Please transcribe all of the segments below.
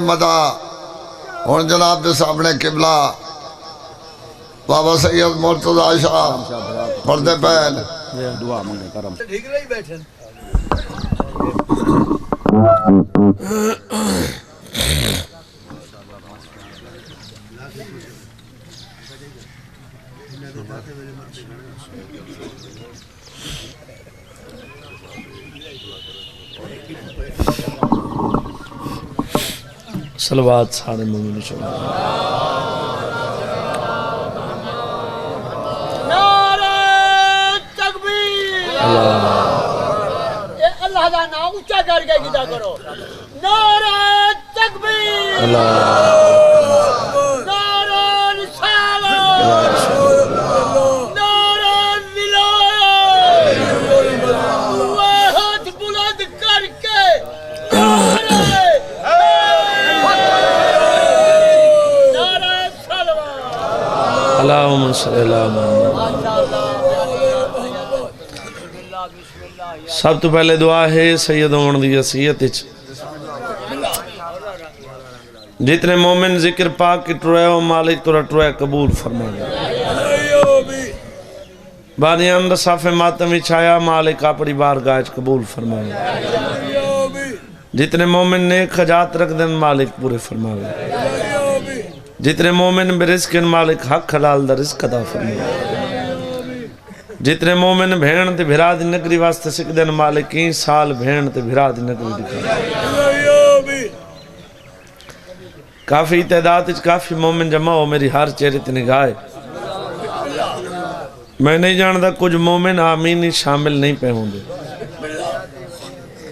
مدا ہوں جناب دے سامنے قبلہ بابا سید مرتضی شاہ پردے پہل دعا منگے کرم ٹھیک رہی بیٹھن صلوات سارے مومن چلو نعرہ تکبیر اللہ دا نام اونچا کر کے گدا کرو نعرہ تکبیر نعرہ رسالت نعرہ ولایت ہاتھ بلند کر کے اللہم صلی اللہ محمد سب تو پہلے دعا ہے سید ہون دی وصیت وچ جتنے مومن ذکر پاک کی ٹروئے ہو مالک تو ٹروئے قبول فرمائے بانیان دا صاف ماتمی چھایا مالک اپنی بارگاہ قبول فرمائے جتنے مومن نیک خجات رکھ دن مالک پورے فرمائے جتنے مومن برزق مالک حق حلال دا رزق عطا فرمائے جتنے مومن بھین تے بھرا دی نگری واسطے سکھ دن مالک این سال بھین تے بھرا دی نگری دکھا کافی تعداد کافی مومن جمع ہو میری ہر چہرے تے نگاہے میں نہیں جاندا کچھ مومن آمینی شامل نہیں پہ ہوں دے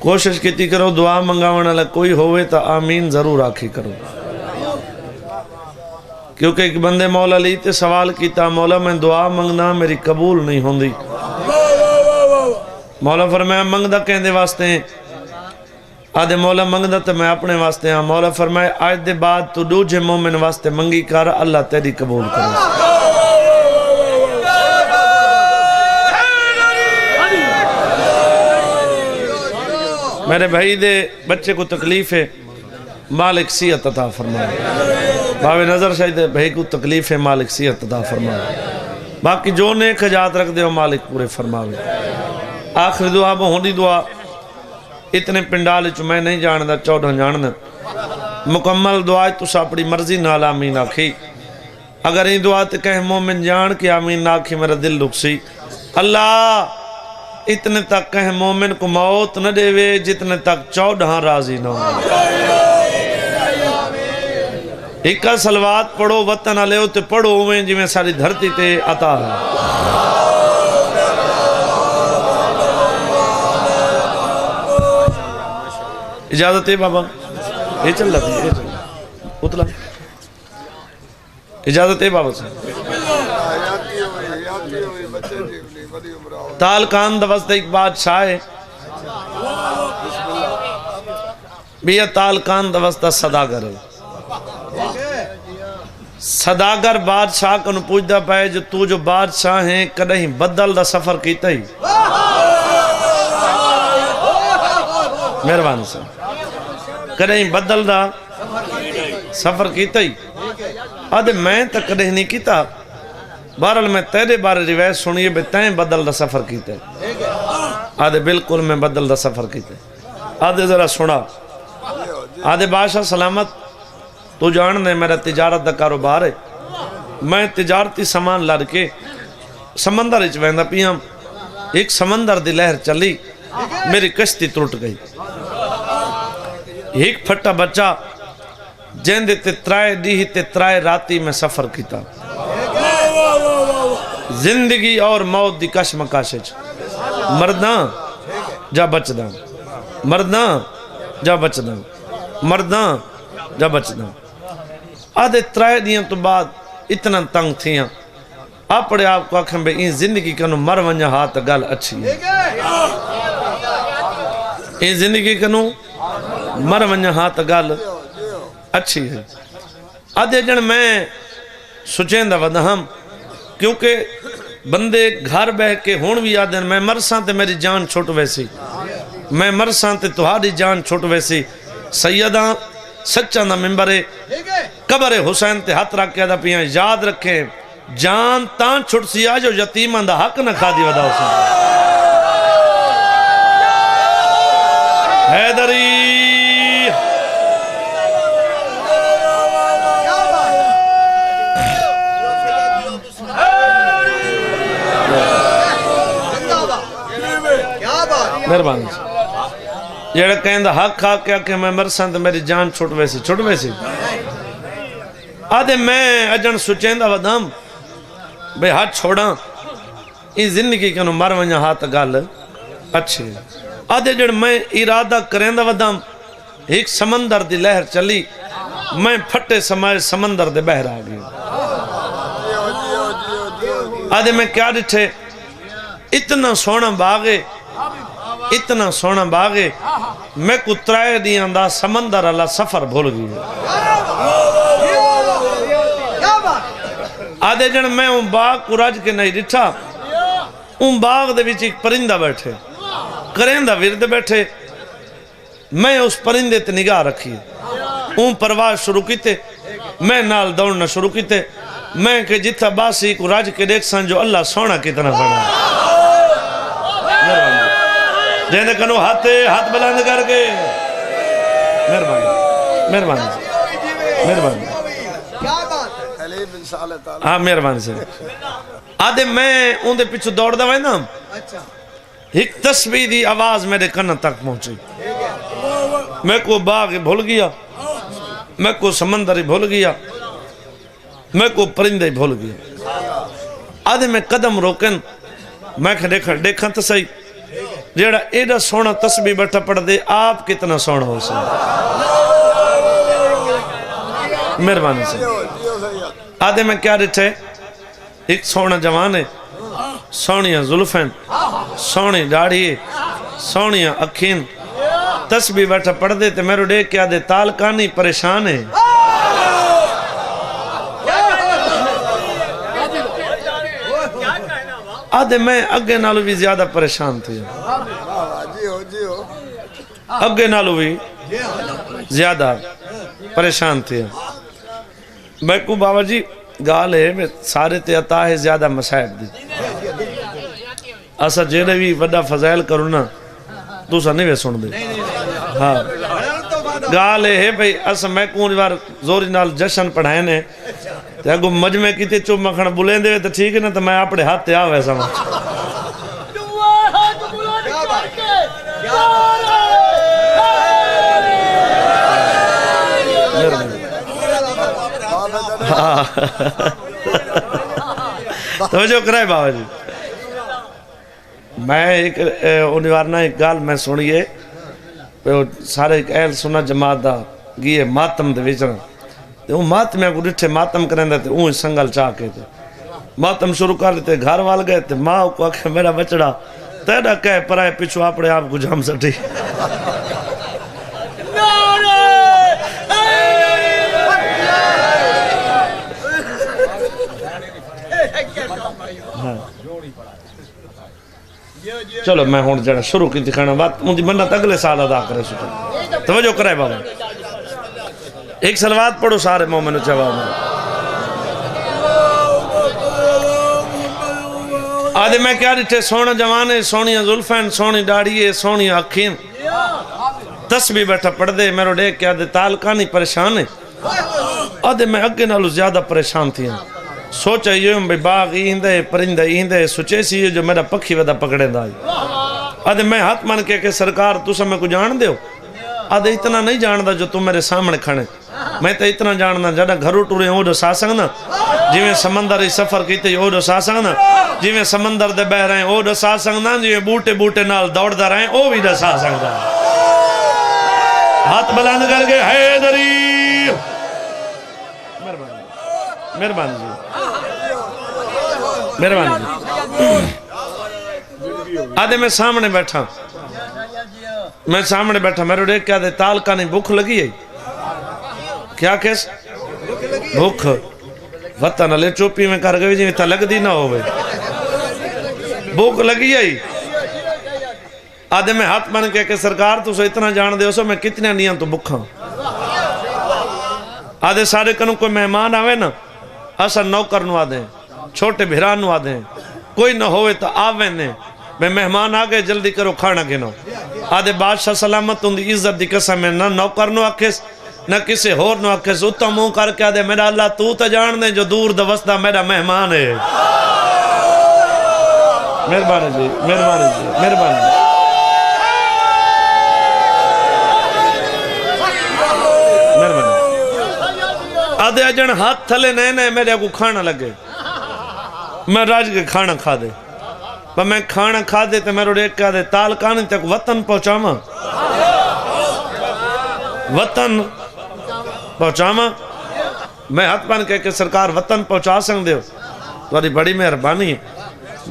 کوشش کیتی کرو دعا منگاونا لگ کوئی ہوئے تا آمین ضرور آکھی کرو کیونکہ ایک بندے مولا لیتے سوال کیتا مولا میں دعا منگنا میری قبول نہیں ہوندی مولا فرمایا منگ دا کہندے واسطے ہیں آدھے مولا منگ دا تو میں اپنے واسطے ہاں مولا فرمایا آج دے بعد تو دوجہ مومن واسطے منگی کر اللہ تیری قبول کرے میرے بھائی دے بچے کو تکلیف ہے مالک صحت عطا فرمائے باوے نظر شاید بھائی کو تکلیف ہے مالک صحت عطا فرمائے باقی جو نیک حاجات رکھ دے ہو مالک پورے فرمائے آخری دعا بہنی دعا اتنے پنڈال چو میں نہیں جاندا چودہ جاندا مکمل دعا تو اپنی مرضی نال آمین آکھی اگر یہ دعا تے کہیں مومن جان کی آمین آکھی میرا دل رکسی اللہ اتنے تک کہیں مومن کو موت نہ دے وے جتنے تک 14 راضی نہ ہو ایک سلوات پڑھو وطن علیہ تے پڑھو ہوئے جی میں ساری دھرتی تے عطا ہے اجازت ہے بابا یہ چل رہا تھی اتلا اجازت ہے بابا سے تالکان دوست ایک بادشاہ ہے بیا تالکان دوست صداگر ہے صداگر بادشاہ کو نو پوچھ دا پائے جو تو جو بادشاہ ہیں کدہیں بدل دا سفر کیتا ہی مہربانی سے کدہیں بدل دا سفر کیتا ہی آدھے میں تا کدہیں نہیں کیتا بہرحال میں تیرے بارے روایت سنیے بے تین بدل دا سفر کیتا ہے آدھے بالکل میں بدل دا سفر کیتا ہے آدھے ذرا سنا آدھے بادشاہ سلامت تو جان دے میرا تجارت دا کاروبار ہے میں تجارتی سامان لڑ کے سمندر اچ ویندا پیاں ایک سمندر دی لہر چلی میری کشتی ٹوٹ گئی ایک پھٹا بچہ جیندے تے ترائے دیہی تے ترائے راتی میں سفر کیتا زندگی اور موت دی کشمکش مرداں جا بچداں مرداں جا بچداں مرداں جا بچداں آدھے ترائے دیاں تو بعد اتنا تنگ تھیاں اپنے آپ کو آکھیں بے این زندگی کنو مر ونجا ہاتھ گل اچھی ہے این زندگی کنو مر ونجا ہاتھ گل اچھی ہے آدھے جن میں سچین دا ودا ہم کیونکہ بندے گھر بہ کے ہون بھی آدھے میں مرساں تے میری جان چھوٹ ویسی میں مرساں تے تہاڈی جان چھوٹ ویسی سیداں سچا دا ممبر ہے قبر حسین تے ہاتھ رکھ کے دا پیاں یاد رکھیں جان تاں چھٹ سی آجو یتیمان دا حق نہ کھا دی ودا حسین حیدری مہربانی جیڑا کہیں دا حق کھا کے کہ میں مرساں تے میری جان چھٹ ویسی آدھے میں اجن سچین دا ودام بے ہاتھ چھوڑا اس زندگی کنو مر ونجا ہاتھ گال اچھے آدھے جڑ میں ارادہ کریں دا ودام ایک سمندر دی لہر چلی میں پھٹے سمائے سمندر دے بہر آگئی آدھے میں کیا ڈٹھے اتنا سونا باغے میں کو ترائے دیاں دا سمندر اللہ سفر بھول گئی آدھے جن میں ان باغ کو راج کے نہیں ڈٹھا ان باغ دے وچ ایک پرندہ بیٹھے کرندہ ورد بیٹھے میں اس پرندے تے نگاہ رکھی ان پرواز شروع کیتے میں نال دوڑنا شروع کیتے میں کہ جتھا باسی کو راج کے دیکھ سن جو اللہ سونا کتنا بڑا جہنے کنو ہاتھ بلند کر کے مہربانی ہاں مہربانی سے آدھے میں ان دے پیچھو دوڑ دا نا ایک تسبیح دی آواز میرے کنن تک پہنچی میں کو باغ بھول گیا میں کو سمندری بھول گیا میں کو پرندے بھول گیا آدھے میں قدم روکن میں دیکھا تو صحیح جیڑا ایڈا سونا تسبیح بیٹھا پڑھ دے آپ کتنا سونا ہو سکتا مہربانی سے آدھے میں کیا رٹھے ایک سونا جوان ہے سونیاں زلفین سونی داڑھی سونیاں اکھین تسبیح بیٹھا پڑھ دے تے میرے دیکھ کیا دے تالکانی پریشان ہے آدھے میں اگے نالو بھی زیادہ پریشان تھی اگے نالو بھی زیادہ پریشان تھی میں کو بابا جی گال ہے میں سارے تے عطا ہے زیادہ مسائب دی اسا جیڑے بھی وڈا فضائل کرونا تو سا نہیں وے سن دے ہاں گال ہے بھئی اسا میں کون بار زوری نال جشن پڑھائے نے تے اگو مجمع کی تے چوب مکھن بلین دے تو ٹھیک ہے نا تو میں اپنے ہاتھ تے آوے سمجھ توجہ کرائے بابا جی میں ایک انیوارنا ایک گال میں سنیے سارے ایک اہل سننا جماعت دا گئے ماتم دے ویچنا وہ ماتم کو ڈٹھے ماتم کریں دے اون سنگل چاہ کے تھے ماتم شروع کر لیتے گھر وال گئے تھے ماں کو آکھے میرا بچڑا تیڑا کہے پرائے پچھو اپنے آپ کو جام سٹی چلو میں ہون جڑا شروع کی دکھانا بات مجھے منت اگلے سال ادا کرے سکتا توجہ کرائے بابا ایک سلوات پڑھو سارے مومنو جواب آدھے میں کیا ڈٹھے سونا جوانے سونیاں زلفین سونی داڑھیے سونیاں اکھین تسبیح بیٹھا پڑھ دے میرے ڈیک کیا دے تالکانی پریشان ہے آدھے میں اگے نالو زیادہ پریشان تھی ہیں سوچا یہ ہوں بھئی باغ ایندے پرندہ ایندے سوچے سی یہ جو میرا پکھی ودا پکڑے دائی آدھے میں ہاتھ مان کے کہ سرکار تو سا میں کو جان دے ہو آدھے اتنا نہیں جان دا جو تم میرے سامنے کھڑے میں تو اتنا جاننا جڑا گھرو ٹورے ہوں جو سا سکنا جی میں سمندر سفر کیتے ہو جو سا سکنا جی میں سمندر دے بہ رہے ہیں ہو جو سا سکنا جی میں بوٹے نال دوڑ دا رہے ہیں او بھی جو سا سکنا ہاتھ بلند کر کے حیدری مہربانی جی مہربانی جی آدھے میں سامنے بیٹھا میرے دیکھ کیا دے تالکا نہیں بھوک لگی ہے کیا کیس بھوک وطن لے چوپی میں کر گئی جی تا لگ دی نہ ہوئے بھوک لگی ہے آدھے میں ہاتھ مان کے کہ سرکار تو سے اتنا جان دے ہو سو میں کتنے نیاں تو بھوکھاں آدھے سارے کنوں کوئی مہمان آوے نا اسا نوکر نو آدھیں چھوٹے بھران نو آدھیں کوئی نہ ہوئے تو آوے نے میں مہمان آگئے جلدی کرو کھانا گنو آدھے بادشاہ سلامت ہوں دی عزت دی قسم ہے نہ نوکر نو آکھس نہ کسی ہور نو آکھس اتا منہ کر کے آدھے میرا اللہ تو تا جان دے جو دور دوستہ میرا مہمان ہے مہربانی جی مہربانی جی مہربانی آدھے اجن ہاتھ تھلے نئے نئے میرے کو کھانا لگے میں راج کے کھانا کھا دے پر میں کھانا کھا دے تو میرے ایک کہا دے تال کانی تک وطن پہنچاما وطن پہنچاما میں ہاتھ پان کہہ کہ سرکار وطن پہنچا سکتے دے تمہاری بڑی مہربانی ہے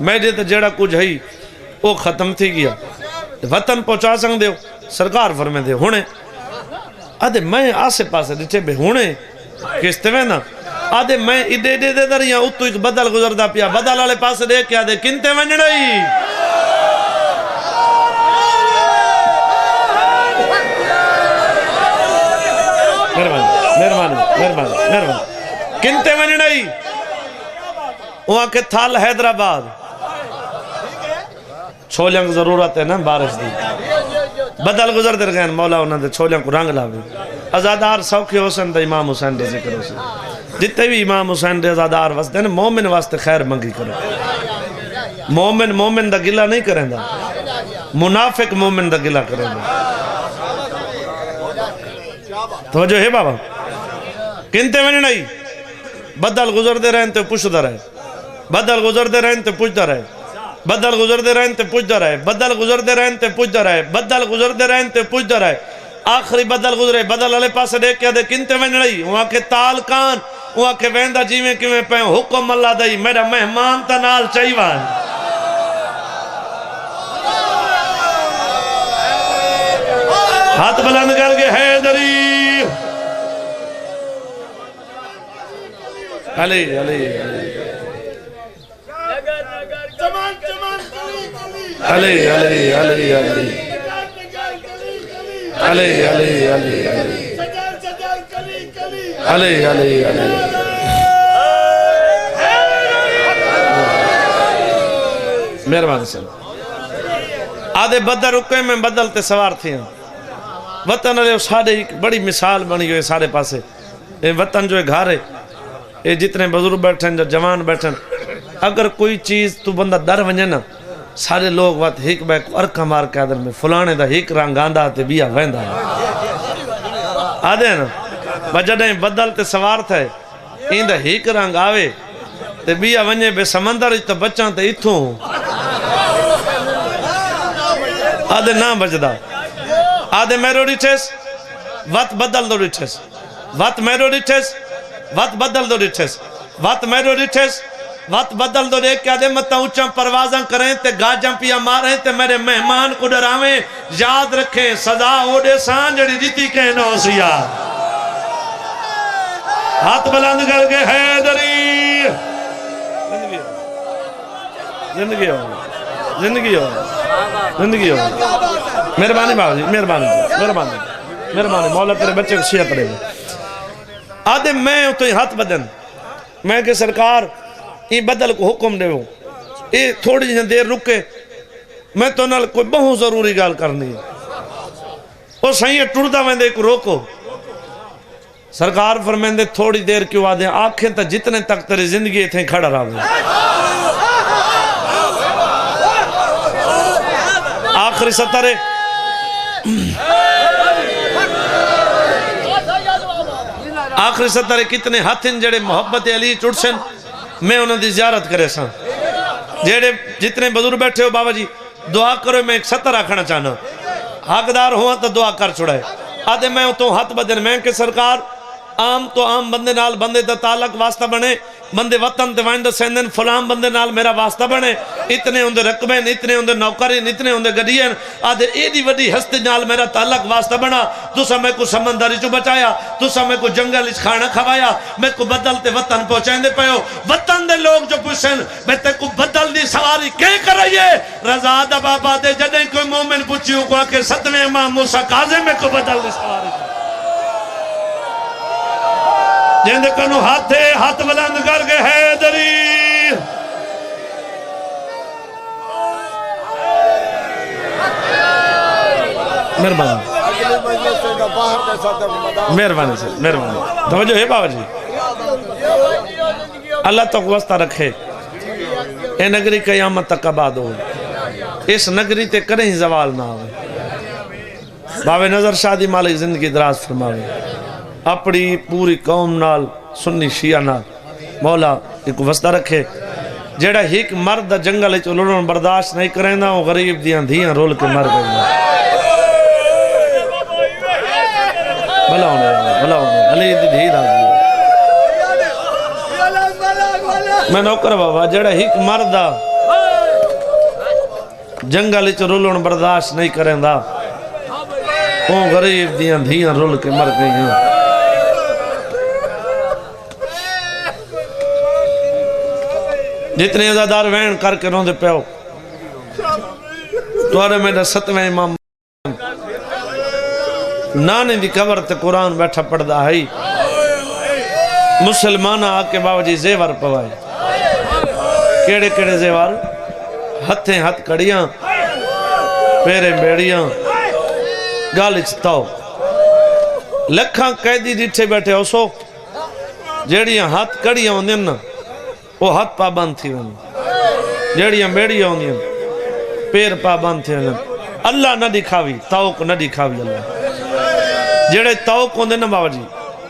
میں جے تو جیڑا کچھ ہے وہ ختم تھی گیا وطن پہنچا سکتے دے سرکار فرمے دے ہونے آدھے میں آسے پاسے ڈٹھے بے ہونے کستے میں نا آدھے میں ایڈے ایڈے دے در یہاں اتو ایک بدل گزردہ پیا بدل والے پاسے دے کے آدھے کنتے میں نڑائی مہربانی کنتے میں نڑائی وہاں کے تھال حیدرآباد چھولیاں کو ضرورت ہے نا بارش دی بدل گزر در گئے مولا انہوں نے چھولیاں کو رنگ لاوے ازادار سوکھی حسن دا امام حسین دے ذکر حسین جتے بھی امام حسین دے ازادار واسطے ہیں مومن واسطے خیر منگی کرو مومن دا گلہ نہیں کریں دا منافق مومن دا گلہ کریں دا توجہ ہے بابا کنتے میں نہیں بدل گزر دے رہے ہیں تو پوچھ دا رہے بدل گزر دے رہے ہیں تو پوچھ دا رہے بدل گزر دے رہے ہیں تو پوچھ دا رہے بدل گزر دے رہے ہیں تو پوچھ دا رہے بدل گزر دے رہے ہیں تو پوچھ دا رہے آخری بدل گزرے بدل والے پاسے دیکھ کے دے کنتے میں نہیں وہاں کے تال کان وہاں کے ویندہ جیویں کیویں پہ حکم اللہ دائی میرا مہمان تا نال چاہیوان ہاتھ بلند کر کے حیدری علی علی علی علی علی علی علی علی علی علی علی علی مہربانی سے آدھے بدل رکے میں بدلتے سوار تھی ہیں وطن علیہ سارے ایک بڑی مثال بنی ہوئے سارے پاسے یہ وطن جو ہے گھارے یہ جتنے بزرگ بیٹھے ہیں جو جوان بیٹھے ہیں اگر کوئی چیز تو بندہ در ونجے نا سارے لوگ وقت ہیک بیک ارکا مار کے آدھر میں فلانے دا ہیک رنگ آندہ تے بیا ویندہ آدھے نا بجڑیں بدلتے سوار تھے این دا ہیک رنگ آوے تے بیا ونجے بے سمندر تو بچان تے اتھوں آدھے نا بجدہ آدھے میرو ریٹھس وقت بدل دو ریٹھس وقت میرو ریٹھس وقت بدل دو ریٹھس وقت میرو ریٹھس وقت بدل دو دیکھ کے آدھے مطا اونچا پروازاں کریں تے گاجاں پیا ماریں تے میرے مہمان کو ڈراویں یاد رکھیں سزا اوڑے سان جڑی دیتی کہنا ہو سیا ہاتھ بلند کر کے حیدری زندگی ہو زندگی ہو زندگی ہو مہربانی بابا جی مہربانی مہربانی مہربانی مولا تیرے بچے کو شیعہ کرے گا آدھے میں تو ہی ہاتھ بدن میں کہ سرکار یہ بدل کو حکم دے ہو یہ تھوڑی جن دیر رکے میں تو نال کوئی بہت ضروری گال کرنی ہے وہ صحیح ہے ٹردہ میں دے کو روکو سرکار فرمائیں دے تھوڑی دیر کیوں آدھے آنکھیں تا جتنے تک تیری زندگی تھیں کھڑا رہا ہوئے آخری سترے آخری سترے کتنے ہاتھیں جڑے محبت علی چڑسن میں انہوں دی زیارت کرے ساں جیڑے جتنے بزرگ بیٹھے ہو بابا جی دعا کرو میں ایک ستر آکھنا چاہنا حقدار ہوا تو دعا کر چھڑائے آدھے میں تو ہاتھ بدن میں کہ سرکار عام تو عام بندے نال بندے دا تعلق واسطہ بنے بندے وطن تے وائندہ سیندن فلان بندے نال میرا واسطہ بنے اتنے ہوندے رقبین اتنے ہوندے نوکرین اتنے ہوندے گڑین آدھے ایدی وڈی ہستی نال میرا تعلق واسطہ بنا تُسا میں کو سمندری چو بچایا تُسا میں کو جنگل اچ کھانا کھوایا میں کو بدلتے وطن پہنچائیں دے پہو وطن دے لوگ جو پوچھیں میں تے کو بدل دی سواری کہیں کر رہی ہے رضا دا بابا دے جنہیں کوئی مومن پوچھیوں کو کہ ستویں امام موسیٰ کاظم میں کو بدل دی سواری جند کنو ہاتھ بلند کر کے حیدری مہربانی مہربانی سے مہربانی توجہ ہے بابا جی اللہ تک واسطہ رکھے اے نگری قیامت تک آباد ہو اس نگری تے کریں زوال نہ ہوئے بابے نظر شادی مالک زندگی دراز فرماوے اپنی پوری قوم نال سنی شیعہ نال مولا ایک واسطہ رکھے جیڑا ہیک مرد جنگل چ لڑن برداشت نہیں کریں نا وہ غریب دیاں دھیاں رول کے مر گئے بھلا ہونے علی دی دھی راضی میں نوکر بابا جڑا ہک مردا جنگل چ رولن برداشت نہیں کریں دا وہ غریب دیاں دھیاں رول کے مر گئی ہیں جتنے عزادار وین کر کے روندے پیو توارے میرا 7ویں امام نانے دی قبر تے قرآن بیٹھا پڑھدا ہے مسلمانہ آکے بابا جی زیور پوائے کیڑے کیڑے زیور ہتھیں ہتھ کڑیاں پیرے بیڑیاں گالچ تاؤ لکھاں قیدی ڈٹھے بیٹھے ہو سو جیڑیاں ہاتھ کڑیاں ہوندیں نا وہ ہاتھ پابند تھی ون جیڑیاں بیڑیاں ہوندیں پیر پابند تھی ون اللہ نہ دکھاوی تاؤک نہ دکھاوی اللہ جیڑے تاؤک ہوندے نا بابا جی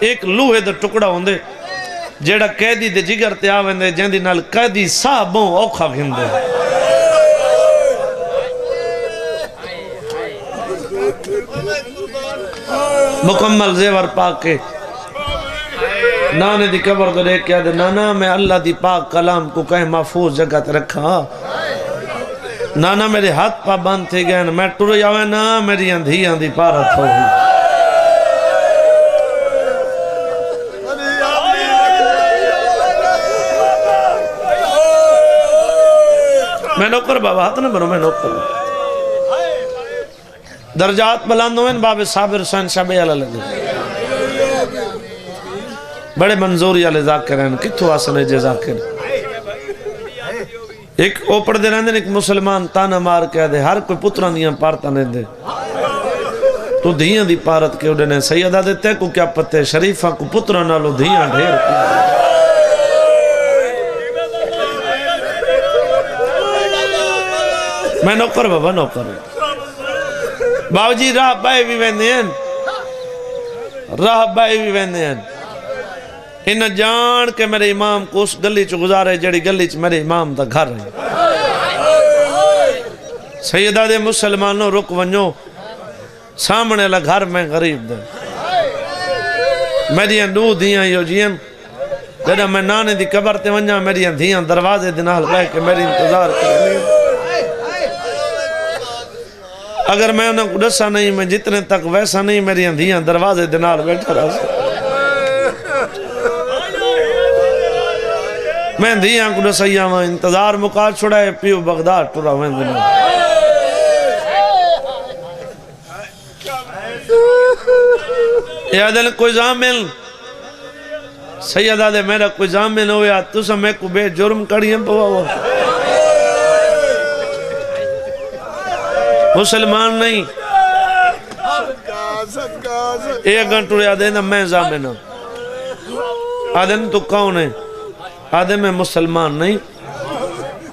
ایک لوہے دے ٹکڑا ہوندے جیڑا قیدی دے جگر تے آوندے جیندی نال قیدی صاحبوں اوکھا گھندے مکمل زیور پاک کے نانے دی قبر کو دیکھ کے آدھے نانا میں اللہ دی پاک کلام کو کہیں محفوظ جگہ تے رکھا نانا میرے ہاتھ پا بند تھے گئے میں ٹر جاوے نا میری اندھیاں دی پارت ہوگی میں نوکر بابا ہاتھ نہ بنو میں نوکر درجات بلند ہوئے باب صابر حسین شبے اللہ لگے بڑے منظوری والے ذاکر ہیں کتھو آسنے جے ذاکر ایک اوپر دے رہنے ایک مسلمان تانا مار کے دے ہر کوئی پتران دیاں پارتا نہیں دے تو دھیاں دی پارت کے اڑنے سیدہ دیتے کو کیا پتے شریفہ کو پتران نالو دھیاں ڈھیر کی میں نوکر بابا نوکر بابا جی راہ بائے بھی ویندے ہیں راہ بائے بھی ویندے ہیں انہ جان کے میرے امام کو اس گلی چو گزارے جڑی گلی چو میرے امام دا گھر ہے سیدہ دے مسلمانوں رک ونجو سامنے لگ گھر میں غریب دے میری دو دیاں یو جیاں جڑا میں نانے دی قبر تے ونجا میری دیاں دروازے دنال بے کے میری انتظار کرنے اگر میں انہیں کو ڈسا نہیں میں جتنے تک ویسا نہیں میری اندھیاں دروازے دنال بیٹھا رہا سا میں اندھیاں کو ڈسا ہوا انتظار مکار چھوڑا ہے پیو بغداد ٹورا ہوئے دنال یا دل کوئی زامل سیدہ دے میرا کوئی زامل ہویا تو سا میں کو بے جرم کڑی ہیں پوا ہوا مسلمان نہیں ایک گھنٹو رہا دینا میں زامن ہوں آدھن تو کون ہے آدھن میں مسلمان نہیں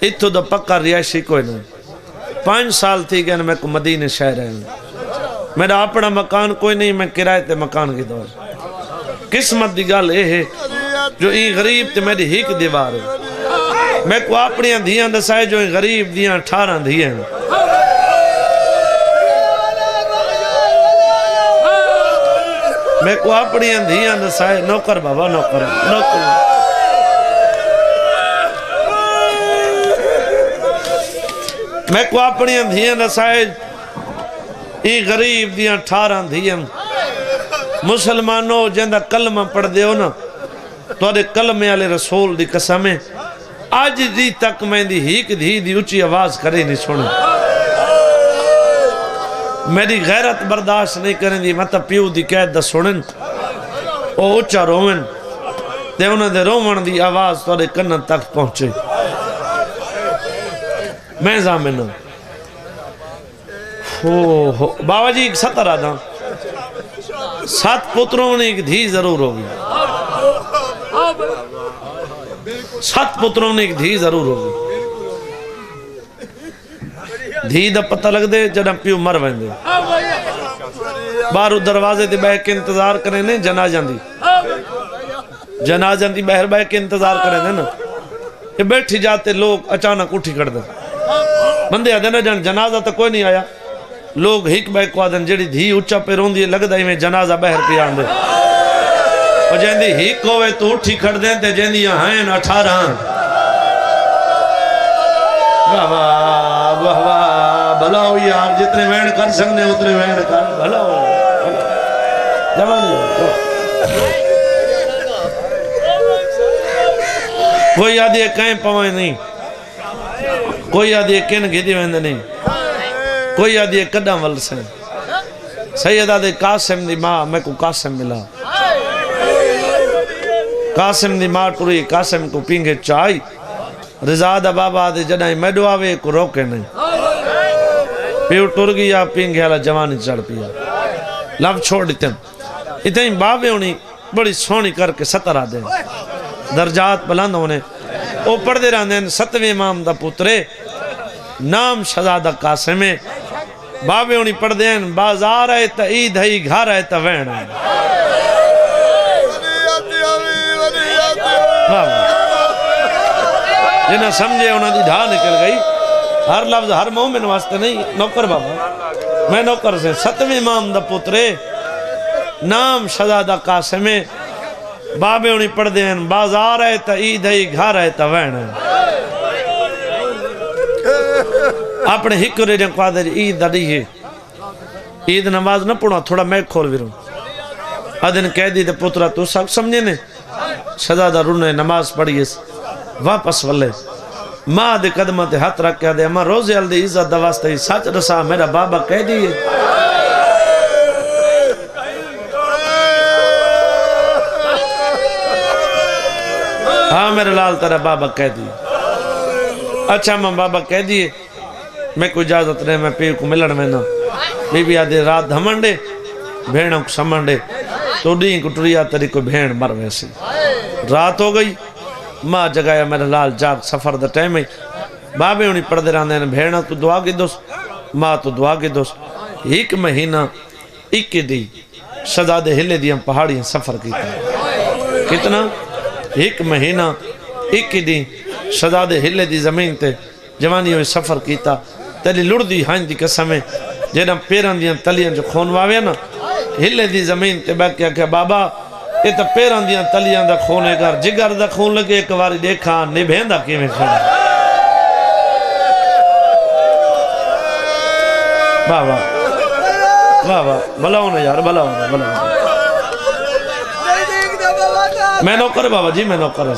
اتو دا پکا ریاشی کوئی نہیں 5 سال تھی گئے میں کو مدینہ شہر ہے میرا اپنا مکان کوئی نہیں میں کرائے تے مکان کی دور قسمت دی گال اے ہے جو این غریب تے میری ہیک دیوار ہے میں کو اپنی دھیاں دسائے جو این غریب دیاں 18 دھیاں ہیں میں کو اپنی اندھیاں دسائے نوکر بابا نوکر نوکر میں کو اپنی اندھیاں دسائے ای غریب دیاں 18 دھیاں مسلمانوں جندہ کلمہ پڑھ دیو نا تو آدھے کلمے علی رسول دی قسمیں آج دی تک میں دی ہیک دی اچھی آواز کرے نہیں سنے میری غیرت برداشت نہیں کریں دی مطلب پیو دی قید دا سنن او اچھا رومن تے انہاں دے رومن دی آواز تواڈے کنن تک پہنچے میں ضامن ہو بابا جی ایک 70 آدھا 7 پتروں نے ایک دھی ضرور ہوگی 7 پتروں نے ایک دھی ضرور ہوگی دھی دا پتہ لگ دے جڑا پیو مر ویندے باہر دروازے تے بیٹھ کے انتظار کریں نے جنازہ دی باہر بیٹھ کے انتظار کریں نے نا یہ بیٹھی جاتے لوگ اچانک اٹھی کر دیں بندے آدھے نا جنازہ تو کوئی نہیں آیا لوگ ہک بیک کو آدھے جڑی دھی اچھا پہ رون دیئے لگ دائی میں جنازہ باہر پہ آن دے اور جہندی ہک ہوئے تو اٹھی کر دیں تے جہندی یہاں 18 واہ واہ واہ واہ بھلاؤ یار جتنے وین کر سکنے اتنے وین کر بھلاؤ کوئی آدھی کہیں پوائیں نہیں کوئی آدھی کن گھدی ویند نہیں کوئی آدھی کڈاں ول سے سیدہ دے قاسم دی ماں میں کو قاسم ملا قاسم دی ماں ٹوری قاسم کو پینگے چائی رضا دا بابا دے جنائی میڈو آوے کو روکے نہیں پیو ٹور گیا پینگے حالا جوانی چڑھ پیا لب چھوڑ دیتے اتنی بابے ہونی بڑی سونی کر کے 70 دیں درجات بلند ہونے او پڑھ دے رہنے 7ویں امام دا پترے نام شہزادہ قاسم ہے بابے ہونی پڑھ دیں بازار ہے تا عید ہے گھر ہے تا وین ہے جنہاں سمجھے انہاں دی ڈھا نکل گئی ہر لفظ ہر مومن واسطے نہیں نوکر بابا میں نوکر سے 7ویں امام دا پترے نام شہزادہ قاسم ہے بابے ہونی پڑھ دیں بازار ہے تا عید ہے گھر ہے تا وین ہے اپنے ہکرے جن کو آدھے عید دا دی ہے عید نماز نہ پڑھا تھوڑا میں کھول بھی رہوں آدھن کہہ دی دے پترہ تو سب سمجھے نے شہزادہ رونے نماز پڑھئے واپس والے ماں دے قدمہ تے ہاتھ رکھ کے دے ماں روزے دے عزت دا واسطہ ہی سچ رسا میرا بابا کہہ دیئے ہاں میرے لال تیرا بابا کہہ دیئے اچھا ماں بابا کہہ دیئے میں کوئی اجازت رہے میں پیر کو ملن میں نا بی بی آدھے رات دھمنڈے بھیڑوں کو سمنڈے تو ڈین کو ٹریا تری کوئی بھیڑ مر ویسی رات ہو گئی ماں جگایا میرے لال جاگ سفر دا ٹائم ہے بابے ہونی پڑھ دے رہنے بھیڑا تو دعا کی دوست ماں تو دعا کی دوست ایک مہینہ 21 دی شہزادے ہلے دیا پہاڑی سفر کیتا کتنا 1 مہینہ 21 دی شہزادے ہلے دی زمین تے جوانی ہوئی سفر کیتا تیلی لڑ دی ہائن دی قسمیں جنہاں پیران دیاں تلیاں جو خون واویا نا ہلے دی زمین تے بیٹھ کیا کہ بابا یہ تو پیران دیاں تلیاں دا خونے کر جگر دا خون لگے ایک واری دیکھا نبھین دا کی میں کھڑا بابا بابا بلاؤ نا یار بلاؤ نا بلاؤ میں نوکر بابا جی میں نوکر ہے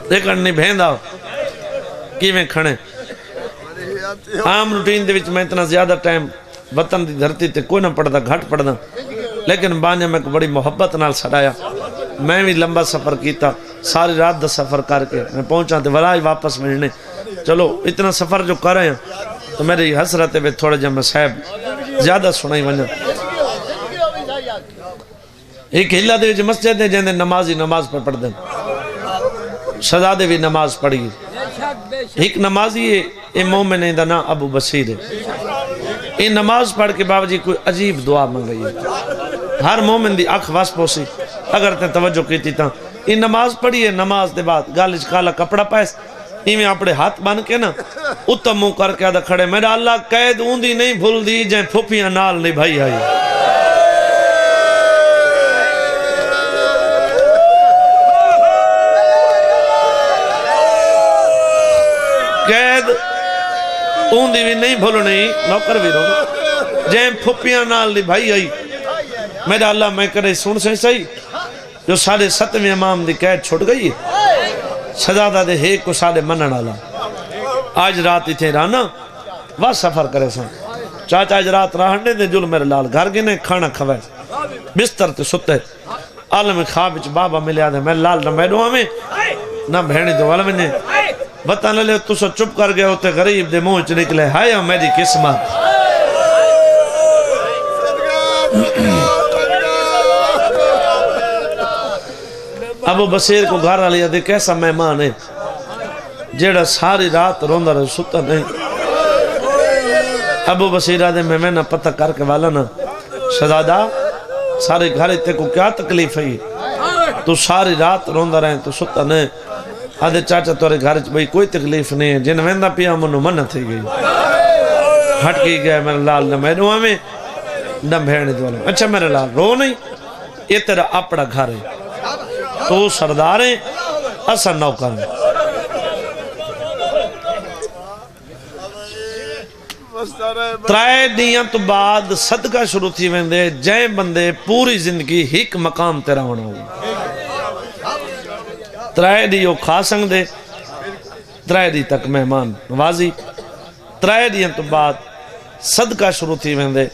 دیکھن نبھین دا کی میں کھڑے عام روٹین دے وچ میں اتنا زیادہ ٹائم وطن دی دھرتی تے کوئی نہ پڑھتا گھٹ پڑھنا لیکن بانیہ میں کو بڑی محبت نال سڑایا میں بھی لمبا سفر کیتا ساری رات دا سفر کر کے میں پہنچا تے ولائی واپس ملنے چلو اتنا سفر جو کر رہے ہیں تو میری حسرت ہے تھوڑا جب میں صاحب زیادہ سنائی ونجا ایک ہلا دے وچ مسجد ہے جہاں نمازی نماز پر پڑھ دیں شہزادے بھی نماز پڑھی ایک نمازی ہے اے مومن ہے دا نا ابو بصیر ہے یہ نماز پڑھ کے بابا جی کوئی عجیب دعا منگئی ہے ہر مومن دی اکھ واس پوسی اگر تے توجہ کیتی تا یہ نماز پڑھی ہے نماز دے بعد گالج کالا کپڑا پائس میں اپنے ہاتھ بن کے نا اتم منہ کر کے آدھا کھڑے میرا اللہ قید اوندی نہیں بھول دی جائیں پھوپیاں نال نہیں بھائی آئی قید اوندی بھی نہیں بھولو نہیں نوکر بھی رو جائیں پھوپیاں نال نہیں بھائی آئی میرا اللہ میں کرے سن سے صحیح جو 7.5 امام دی قید چھوٹ گئی شہزادہ دے ہے کو سالے منن والا آج رات تھے رانا وہ سفر کرے سن چاچا آج رات راہنے دے جل میرے لال گھر گنے کھانا کھوائے بستر تے ستے عالم خواب وچ بابا ملیا دے میں لال نہ میڈو ہمیں نہ بہنی دو والا میں بتانے لے تو سو چپ کر گئے ہوتے غریب دے منہ چ نکلے ہائے میری قسمت ابو بصیر کو گھر لیا دے کیسا مہمان ہے جیڑا ساری رات روندہ رہے ستا نہیں ابو بصیر آدھے میں نہ پتہ کر کے والا نا شہزادہ سارے گھر تے کو کیا تکلیف ہے تو ساری رات روندہ رہے تو ستا نہیں آدھے چاچا تورے گھر بھئی کوئی تکلیف نہیں ہے جن ویندہ پیا منو منہ تھی گئی ہٹ کی گیا میرے لال نہ میرے میں نہ بھیڑنے دوالے اچھا میرے لال رو نہیں یہ تیرا اپنا گھر ہے تو سردار ہیں اسا نوکر ہیں ترائے دیاں تو بعد صدقہ شروع تھی ویندے جائیں بندے پوری زندگی ہیک مقام تیرا ہونا ہوں ترائے دیو کھا سنگ دے ترائے دی تک مہمان نوازی ترائے دیاں تو بعد صدقہ شروع تھی ویندے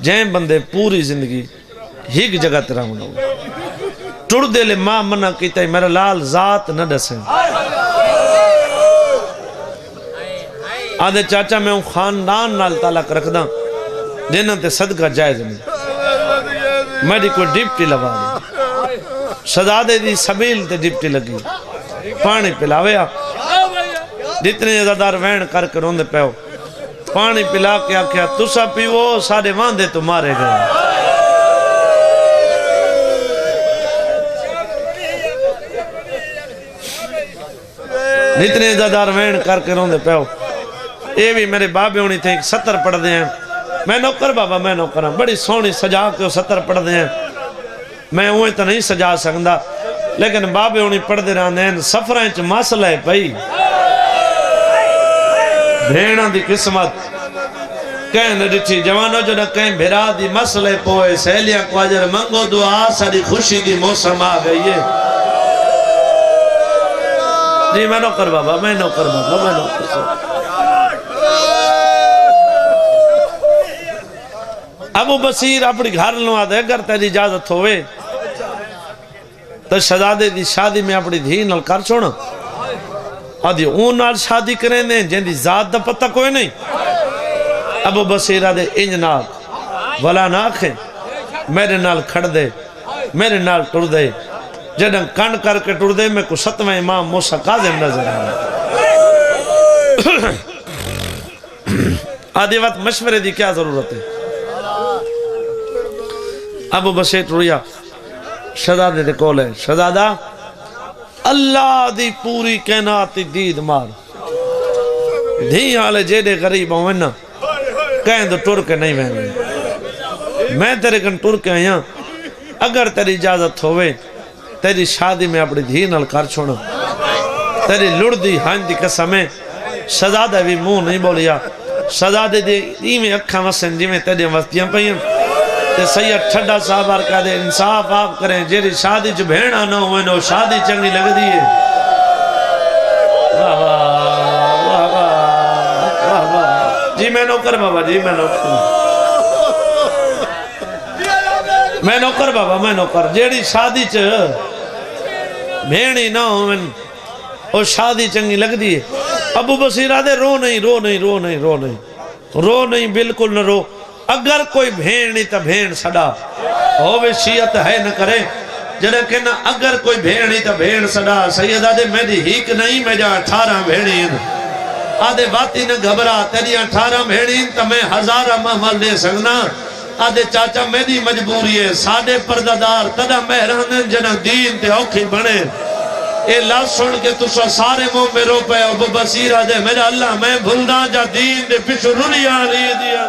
جائیں بندے پوری زندگی ہیک جگہ تیرا ہونا ہوں ٹوڑ دے لے ماں منع کیتا ہے میرا لال ذات نہ ڈسیں آدھے چاچا میں ہوں خاندان نال تعلق رکھ دا جنہاں تے صدقہ جائز نہیں میری کوئی ڈپٹی لگا دی شہزادے دی سبیل تے ڈپٹی لگی پانی پلاویا جتنے زدار وین کر کے روندے پیو پانی پلا کے آکھیا تسا پیو سارے واندے تو مارے گئے جتنے زدار وین کر کے روندے پیو اے بھی میرے بابے ہونی تھے 70 پڑھ دے ہیں میں نوکر بابا میں نوکر ہوں بڑی سونی سجا کے 70 پڑھ دے ہیں میں اوہ تو نہیں سجا سکتا لیکن بابے ہونی پڑھ دے رہا ہیں سفرائیں چھ مسئلہ ہے پئی بھیڑاں دی قسمت کہیں ڈٹھی جوانوں جو نہ کہیں بھیرا دی مسئلہ پوئے سہلیاں کو اجر منگو دعا ساری خوشی دی موسم آ گئی ہے جی میں نوکر بابا میں نوکر بابا میں نوکر بابا ابو بصیر اپنی گھر لوں آدھے اگر تیری اجازت ہوئے تو شہزادے دی شادی میں اپنی دھی نال کر چھوڑا آدھی اون نال شادی کریں دیں جن دی ذات دا پتہ کوئی نہیں ابو بصیر آدھے انج نال ولا نہ آکھیں میرے نال کھڑ دے میرے نال ٹر دے جنہاں کن کر کے ٹر دے میں کو 7واں امام موسیٰ کاظم نظر آئے آدھی وقت مشورے دی کیا ضرورت ہے ابو بصیر ٹریا شہزادے دے کول ہے شہزادہ اللہ دی پوری کائنات دی دید مار دھی حالے جیڑے غریب ہوئے نا کہیں تو ٹر کے نہیں بہنے میں تیرے کن ٹر کے آیا اگر تیری اجازت ہوئے تیری شادی میں اپنی دھی نال کر چھوڑا تیری لڑ دی ہائن دی قسمیں شہزادہ بھی منہ نہیں بولیا شہزادے دی ایمیں اکھاں وسن جی میں تیری وستیاں پہیاں تے سید ٹھڈا صاحب آرکا دے انصاف آپ کریں جیری شادی جو بھیڑا نہ ہوئے نو شادی چنگی لگ دیئے واہ واہ واہ واہ جی میں نوکر بابا جی میں نوکر میں نوکر بابا میں نوکر جیڑی شادی چ بھیڑی نہ ہوئے اور شادی چنگی لگ دیئے ابو بصیر آدھے رو نہیں رو نہیں رو نہیں رو نہیں رو نہیں بالکل نہ رو اگر کوئی بھیڑ نہیں تا بھیڑ سڑا ہووے شیعت ہے نہ کرے جنہیں کہنا اگر کوئی بھیڑ نہیں تا بھیڑ سڑا سید آدھے میری ہیک نہیں میں جا 18 بھیڑین آدھے باتی نہ گھبرا تیری 18 بھیڑین تا میں 1000 محمل دے سکنا آدھے چاچا میری مجبوری ہے ساڑھے پردادار تدہ مہران جنہ دین تے اوکھی بنے اے لفظ سن کے تسا سارے منہ میں رو پے ابو بصیر آدھے میرا اللہ میں بھلنا جا دین دے پچھو رلیا لی دیا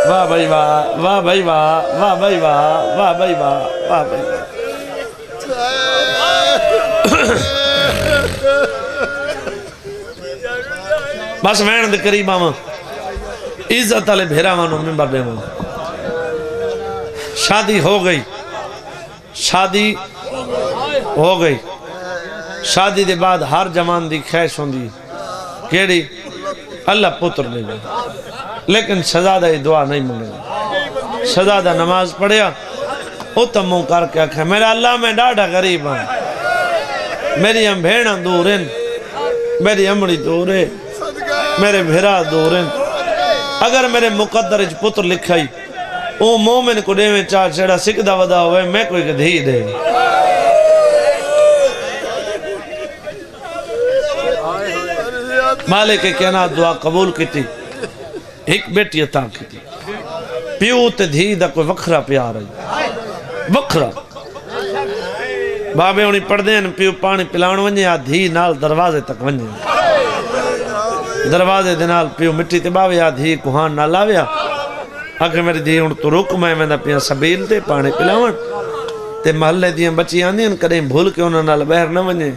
واہ بھائی واہ واہ بھائی واہ واہ بھائی واہ واہ بھائی واہ واہ بھائی واہ بس وین دے قریب آواں عزت والے بھیرا وانوں ممبر دے وہاں شادی ہو گئی شادی ہو گئی شادی دے بعد ہر جوان دی خواہش ہوندی کیڑی اللہ پتر دے گئے لیکن شہزادہ ہی دعا نہیں مانگے شہزادہ نماز پڑھیا او تم منہ کر کے آکھا میرا اللہ میں ڈاڑا غریب ہوں میری ہم بھیڑاں دور ہیں میری امڑی دور ہے میرے بھیرا دور ہیں اگر میرے مقدر اچ پتر لکھائی او مومن کو دے میں چار چڑا سکدہ ودا ہوئے میں کوئی دھی دے مالک کائنات دعا قبول کی تھی ایک بیٹی عطا کی تھی پیو تے دھی دا کوئی وکھرا پیار ہے وکھرا بابے انہی پڑھ دیں پیو پانی پلان ونجے یا دھی نال دروازے تک ونجے دروازے دے نال پیو مٹی تے باوے یا دھی کوہان نال لاویا اگر میری دھی ان تو رک میں میں دا پیا سبیل تے پانی پلاون تے محلے دیاں بچی آندی ان کریں بھول کے انہوں نال بہر نہ ونجے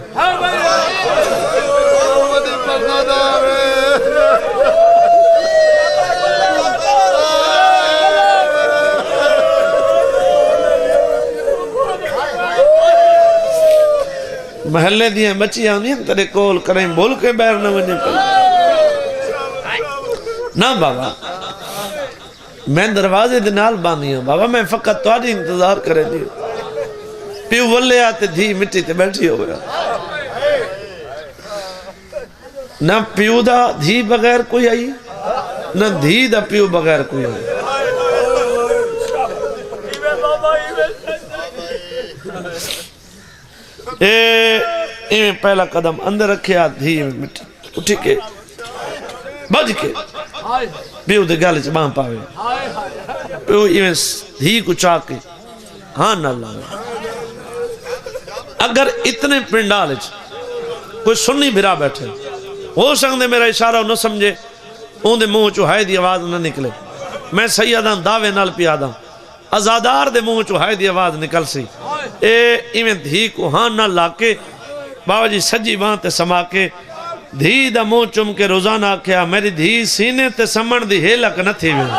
محلے دیاں بچی آندی ہیں تیرے کول کریں بھول کے بہر نہ ونجے نا بابا میں دروازے دنال باندھی ہوں بابا میں فقط تواری انتظار کرے دی پیو ولے آتے دھی مٹی تے بیٹھی ہو گیا نہ پیو دا دھی بغیر کوئی آئی نہ دھی دا پیو بغیر کوئی آئی ایویں پہلا قدم اندر رکھے آت دھی مٹی اٹھی کے بج کے پیو دے گالے چ باں پاوے پیو ایویں دھی کو چاہ کے ہاں نہ اللہ اگر اتنے پنڈال کوئی سنی بھرا بیٹھے ہو سکتے میرا اشارہ نہ سمجھے اون دے منہ چو ہائے دی آواز نہ نکلے میں سیداں دعوے نال پیاداں ازادار دے منہ چو ہائے دی آواز نکل سی ایویں دھی کو ہاں نہ لاکے بابا جی سجی باں تے سما کے دھی دا منہ چم کے روزانہ کیا میری دھی سینے تے سمن دی ہیلک نہ تھی میں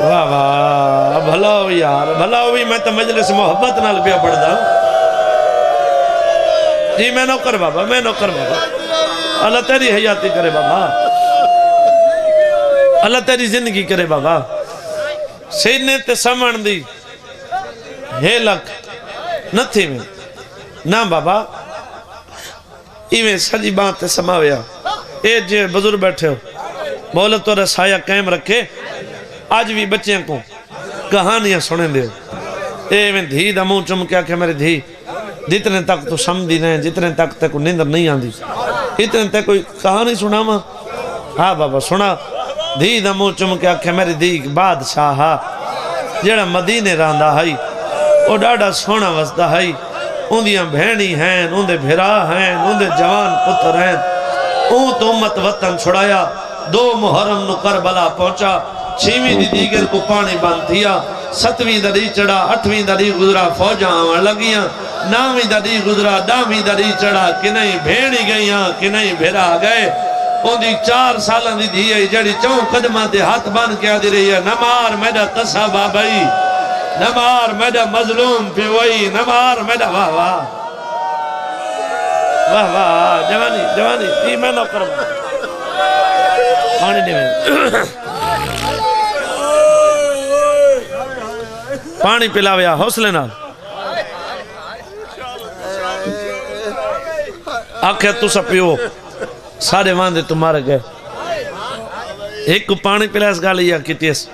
واہ واہ بھلا ہوئی یار بھلا ہوئی میں تو مجلس محبت نال پیا پڑھ دا جی میں نوکر بابا میں نوکر بابا اللہ تیری حیاتی کرے بابا اللہ تیری زندگی کرے بابا سینے تے سمن دی ہیلک نہ تھی میں نا بابا ایویں سجی بات تے سماویا اے جے بزرگ بیٹھے ہو مولت تو رسایہ قائم رکھے آج بھی بچیاں کو کہانیاں سنے دے ایویں دھی دا منہ چم کیا کہ میری دھی جتنے تک تو سمجھی نہیں جتنے تک تے کوئی نیندر نہیں آندی اتنے تک کوئی کہانی سنا ماں ہاں بابا سنا دھی دا منہ چم کیا کہ میری دھی بادشاہ جڑا مدینے راندا ہے او ڈاڈا سونا وسدا ہے اندیاں بہنی ہیں اندے بھرا ہیں اندے جوان پتر ہیں اون تو امت وطن چھڑایا 2 محرم نو کربلا پہنچا 6ویں دی دیگر کو پانی بند تھیا 7ویں دری چڑھا 8ویں دری گزرا فوجاں آوان لگیاں 9ویں دری گزرا 10ویں دری چڑھا کہ نہیں بھیڑی گئیاں کہ نہیں بھرا گئے اندی 4 سالان دی دھی ہے جڑی 4 قدمہ دے ہاتھ بان کیا دی رہی ہے نمار میڈا تسا بابائی نمار میڈا مظلوم پیوئی نمار میڈا واہ واہ واہ واہ جوانی جوانی تی میں نہ کروں پانی نہیں پانی پلاویا حوصلے نال آکھے تو سا پیو سارے واندے تمہارے گئے ایک کو پانی پلا اس گالی یا کیتی اس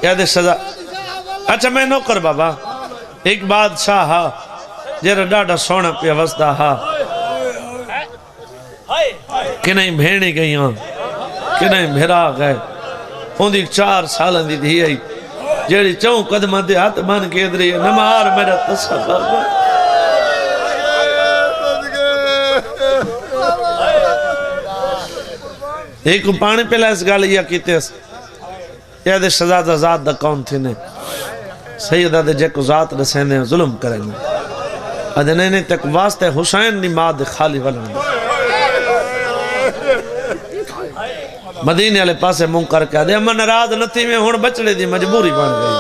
کہہ دے سزا اچھا میں نوکر بابا ایک بادشاہ ہا جیرا ڈاڈا سونا پیا وسدا ہا کہ نہیں بھیڑی گئی ہاں کہ نہیں بھیرا گئے ان دی 4 سالن دی دھی آئی جیڑی 4 قدمہ دے ہاتھ بان کے ادھری نمار میرا تصور ایک کو پانی پہلا اس گالی یا کیتے اس یہ دے شہزادہ ذات دا کون تھی نے سیدہ دے جے کو ذات رسینے ظلم کریں گے ادھنے تک واسطے حسین نی ماں دے خالی ولن مدینے والے پاسے منہ کر کے دے اما ناراض نہ تھی میں ہن بچڑے دی مجبوری بن گئی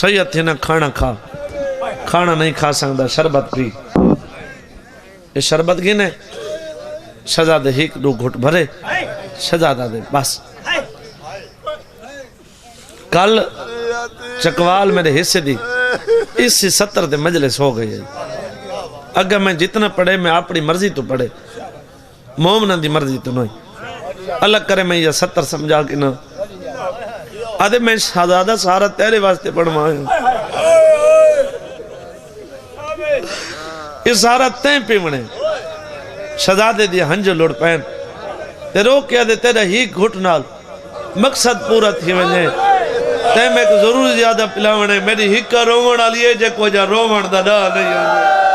سید تھی نہ کھانا کھا کھانا نہیں کھا سکتا شربت پی یہ شربت گنے شہزادے ہیک دو گھٹ بھرے شہزادہ دے بس کل چکوال میرے حصے دی اس 70 دے مجلس ہو گئی ہے اگر میں جتنا پڑھے میں اپنی مرضی تو پڑھے مومنہ دی مرضی تو نہیں اللہ کرے میں یہ 70 سمجھا کہ نہ آدھے میں شہزادہ سارا تیرے واسطے پڑھوائیں یہ سارا تین پیمنے شہزادے دی ہنجو لڑ پین تے رو کیا دے تیرا ہی گھٹ نال مقصد پورا تھی ونجے تے میں کو ضرور زیادہ پلاونے میری ہکا رومن آلیے جے کو جا رومن دا ڈا نہیں ہوگا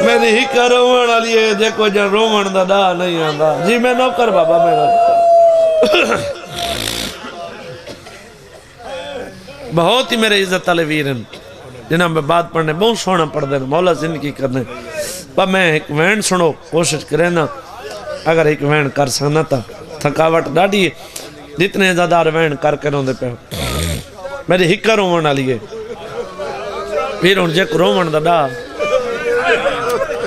میری ہکا رومن آلیے جے کو جا رومن دا ڈا نہیں ہوگا جی میں نوکر بابا میرا بہت ہی میرے عزت والے ویرن جنہاں میں بات پڑھنے بہت سونا پڑھ دینا مولا زندگی کرنے پر میں ایک وین سنو کوشش کرے نا اگر ایک وین کر سکنا تھا تھکاوٹ ڈاڑی ہے جتنے زیادہ وین کر کے روندے پہ میری ہکا رومن آلیے پھر ان جے کو رومن دا ڈا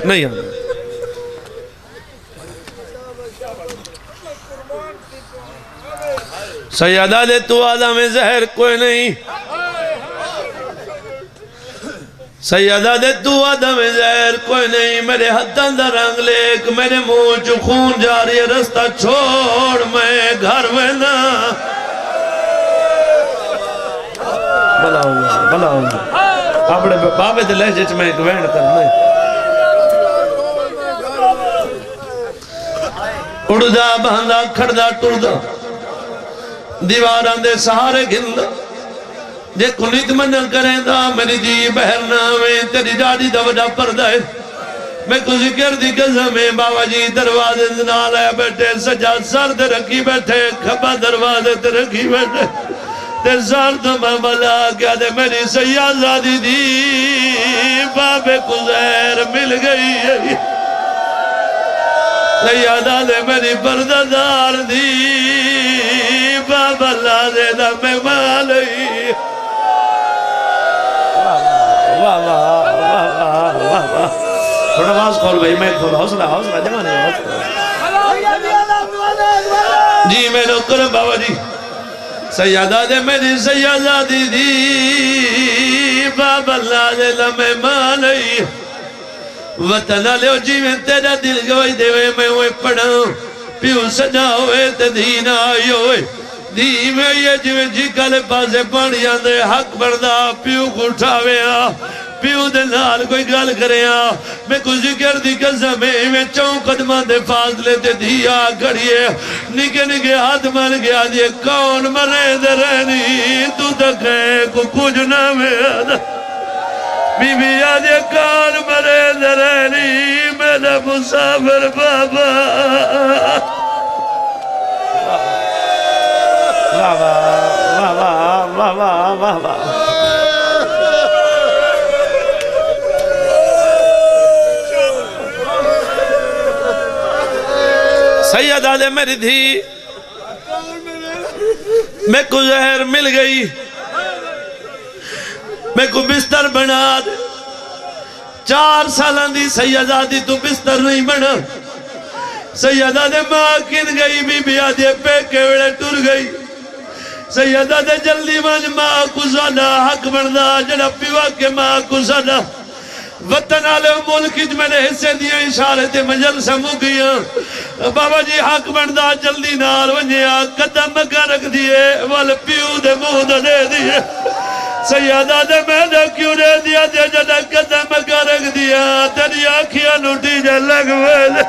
نہیں آنا سیدہ دے تو آدم زہر کوئی نہیں سیدہ دے تو آدم زہر کوئی نہیں میرے حدن دا رنگ لیک میرے منہ چو خون جاری رستہ چھوڑ میں گھر وینا بلا ہوگا اپنے بابے دے لہجے چ میں ایک وین کرنا ہے اڑدا بہندا کھڑدا ٹردا دیواران دے سہارے گھندا جے کنیت منہ کریں دا میری دی بہرنا میں تیری ڈاڑی دا وڈا پردہ ہے میں کو ذکر دی گزمیں بابا جی دروازے دنال ہے بیٹھے سجاد سر دے رکھی بیٹھے کھبا دروازے دے رکھی بیٹھے تے سر تو میں بلا کیا دے میری سیازادی دی بابے کو زہر مل گئی ہے سیادہ دے میری پردہ دار دی بابا اللہ دے دا میں مالی واہ واہ واہ واہ واہ تھوڑا باز کھول بھئی میں کھول حوصلہ جمانے جی میں نوکر بابا جی سیادہ دے میری سیادہ دی دی بابا اللہ دے دا میں مالی وطنہ لیو جی میں تیرا دل گوئی دے میں ہوئے پڑھاؤں پیو سجا ہوئے تے دین آئی ہوئے دی میں یہ جی میں جی کالے پاسے پانی آندے حق بردہ پیو کو اٹھاوے آ پیو دے نال کوئی گل کرے آ میں کچھ ذکر دی قسمیں میں چون قدمہ دے فاصلے تے دیا کھڑیے نکے نکے ہاتھ مر گیا دیئے کون مرے دے رہنی تو دکھے کو کچھ نہ میں بی بی آدھے کون مرے دے رہنی میرا مسافر بابا واہ واہ واہ واہ واہ واہ واہ سیدہ دے میری تھی میں کو زہر مل گئی میں کو بستر بنا دے 4 سالان دی سیدہ دی تو بستر نہیں بنا سیدہ دے ماں کن گئی بی بی آدھے پہ کے وڑے ٹر گئی سیدہ دے جلدی مانج ماں کو زیادہ حق بردہ جڑا پیوا کے ماں کو زیادہ وطن آلے ملک میں نے حصے دیا اشارت مجل سمو گیا بابا جی حق بندہ جلدی نال ونیا قدم مکہ رکھ دیئے وال پیو دے مہد دے دیئے سیادہ دے میدہ کیوں دے دیا دے جدہ قدم مکہ رکھ دیا تیری آنکھیاں نوٹی جے لگ ویلے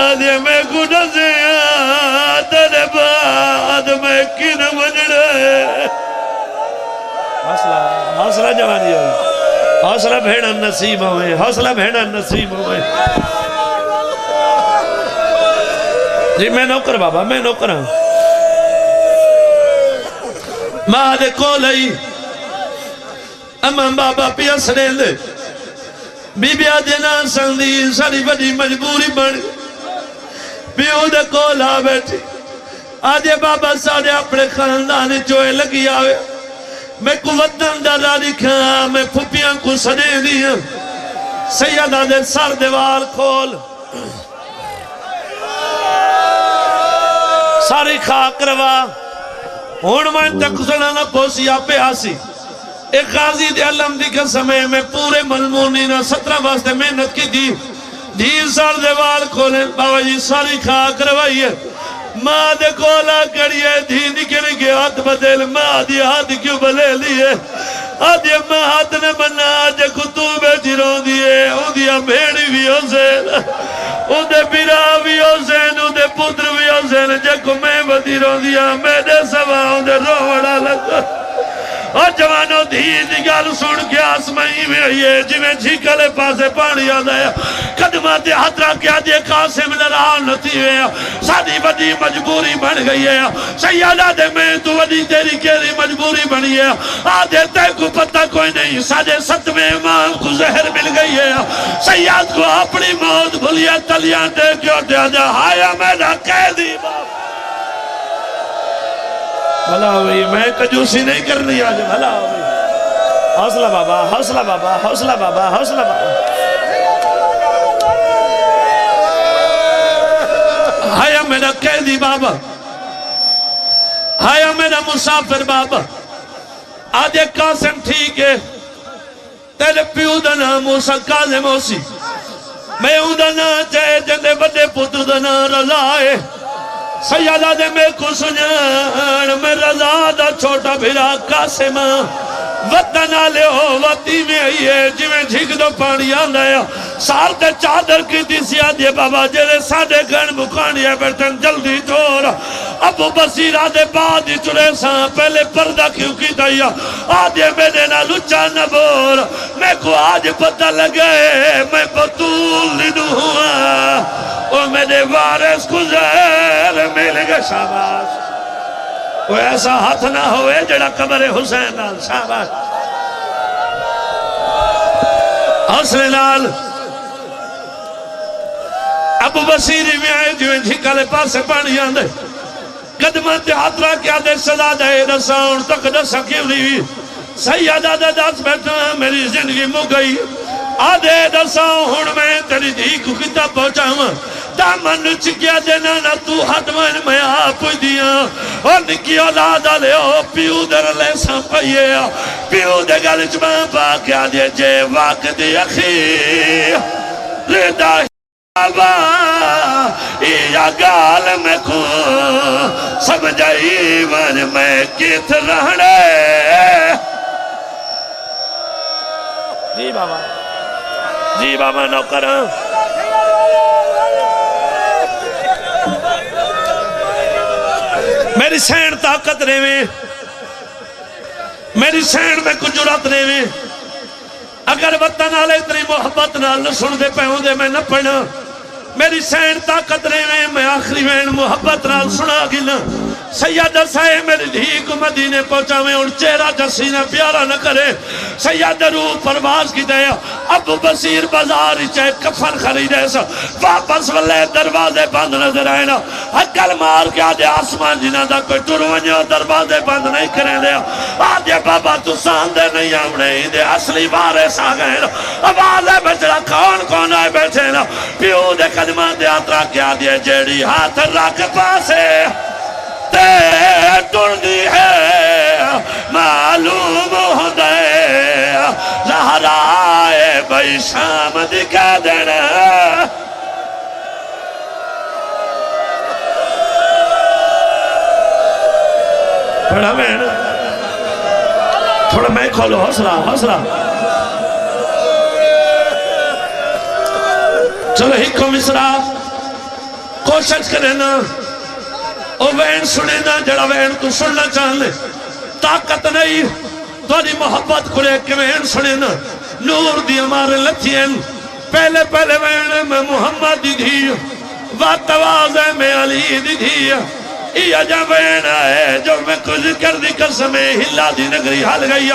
آدھے میں کو نزیا تیرے بعد میں کن وجڑے حوصلہ جوانی ہوئی حوصلہ بھیڑا نصیب ہوئے حوصلہ بھیڑا نصیب ہوئے جی میں نوکر بابا میں نوکر ہوں ماں دے کولئی امام بابا پیا سڑے دے بی بی آدھے نا سندی ساری بڑی مجبوری بڑھ پیو دے کولا بیٹھی آجے بابا سارے اپنے خاندان چوئے لگی آوے میں کو وطن دادا لکھا میں پھپیاں کو سجے دیا سیدہ دے سر دیوار کھول ساری خاک روا ہون میں تک سنانا پوسی آپ آسی ایک غازی دے علم دی قسمیں میں پورے ملمونی نہ 17 واسطے محنت کی دی سر دیوار کھولیں بابا جی ساری خاک روائی ہے ماں دے کولا کڑیے دھی نکل کے ہاتھ بدل ماں دی ہاتھ کیوں بلے لیے آدھی ماں ہاتھ نے بنا آجے کتوبے جروں دیے او دیا بھیڑی بھی حسین او دے پیرا بھی حسین او دے پتر بھی حسین جے کو میں بدی روں دیا میں دے سوا او دے روڑا لگا اور جوانوں دید گال سن کے آسمائی میں آئیے جویں جھیکلے پاسے پانی آدھا ہے قدمات حضرہ کیا دے قاسم لرحال نتی ہوئے سادی بدی مجبوری بن گئی ہے سیادہ دے میں تو ودی تیری کیری مجبوری بنی ہے آدھے تے کو پتہ کوئی نہیں سادے 7ویں امام کو زہر مل گئی ہے سیاد کو اپنی موت بھولیا تلیاں دے کیوں دے آجا ہایا میرا قیدی باپ بھلا ہوئی میں کجوسی نہیں کرنی آج بھلا ہوئی حوصلہ بابا حوصلہ بابا حوصلہ بابا حوصلہ بابا ہایا میرا قیدی بابا ہایا میرا مسافر بابا آدھے قاسم ٹھیک ہے تیرے پیو دا نام موسیٰ کاظم ہوسی میں ہوں دا نام چاہے جندے بڑے پتر دا نام رضا ہے سیادہ دے میں کو سنیان میں رضا دا چھوٹا بھیرا قاسم وطن آلے ہو وطی میں آئیے جویں جھگ دو پانی آندہ ہے سال تے چادر کی دیسیا دے بابا جیرے ساڑے گھن بکانی ہے بیٹھن جلدی چھوڑ ابو بصیرہ دے بعد چڑے ساں پہلے پردہ کیوں کی دائیا آدھے میرے نہ لچا نہ بور میں کو آج پتہ لگے میں بطول لنو ہوا او میرے وارث کو زہر مل گئے شاباش کوئی ایسا ہاتھ نہ ہوئے جڑا قبر حسین نال شاباش حسن نال ابو بصیری میں آئے جو جھکالے پاسے پانی آندے قدمت دے حضرہ کیا دے صدا دے رساؤن تک دسا کیوں نہیں سیادہ دے دس بیٹھا میری زندگی مو گئی آدھے دساؤں ہون میں تیری دی کو کتاب پہنچا ہوں دامن چکیا دینا نہ تو حدمن میں آپ دیا اور نکی اولاد آلے ہو پیو در لے ساں پائیے پیو دے گلچ میں باقیا دے جے وقت اخی ردہ بابا یا گال میں کو سمجھائی من میں کت رہنے جی بابا نوکر میری سین طاقت رہے میں میری سین میں کچھ جرات رہے میں اگر وطن آلے اتنی محبت نال سن دے پہوں دے میں نہ پڑھنا میری سین طاقت رہے میں آخری میں محبت نال سنا گنا سیادہ سائے میری دھی کو مدینے پہنچا میں ان چہرہ جسینہ پیارا نہ کرے سیادہ روح پرواز کی دیا ابو بصیر بازار چاہے کفن خریدے سا واپس والے دروازے بند نظر آئے نا حکل مار کے آدھے آسمان جنہ دا کوئی ٹرونیو دروازے بند نہیں کریں دیا آدھے بابا تو ساندے نہیں آمنے ہی دے اصلی وارث آ گئے نا اب آدھے بچڑا کون آئے بیٹھے نا پیو دے قدمان دے آترا کے آدھے جیڑی ہاتھ رکھ پاسے ٹردی ہے معلوم ہو دے زہرائے بھائی شام دکھا دینا پڑھا میں تھوڑا میں کھولو حوصلہ چلو ہکو مصرا کوشش کرے نا او وین سنے نا جڑا وین تو سننا چاہنے طاقت نہیں توڑی محبت کرے کہ وین سنے نا نور دی ہمارے لتھیں پہلے وین میں محمد دی دھی واتوازے میں علی دی دھی یہ جا وین ہے جو میں کچھ کر دی قسمیں ہلا دی نگری حال گئی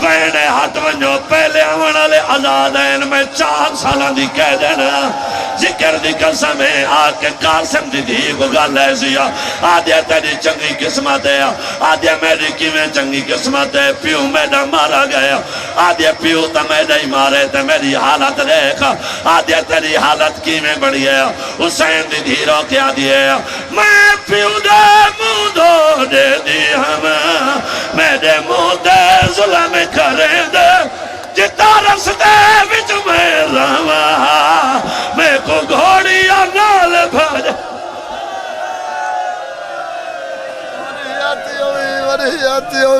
وین ہاتھ ونجو پہلے آوانا لے آزاد ہیں میں 4 سالہ دی کہہ دینا ذکر دی قسم ہے آکے قاسم دی دی کو گل ہے سیا آدھیا تیری چنگی قسمت ہے آدھیا میری کی میں چنگی قسمت ہے پیو میڈا مارا گیا آدھیا پیو تا میڈا ہی مارے تے میری حالت دیکھا آدھیا تیری حالت کی میں بڑی ہے حسین دی دی رو کیا دیئے میں پیو دے منہ دو دے دی ہمیں میرے منہ دے ظلم کریں دے جتا رستے بچ میں رہا میں کو گھوڑیا نال بھاج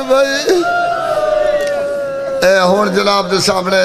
بھائی اے ہون جناب دے سامنے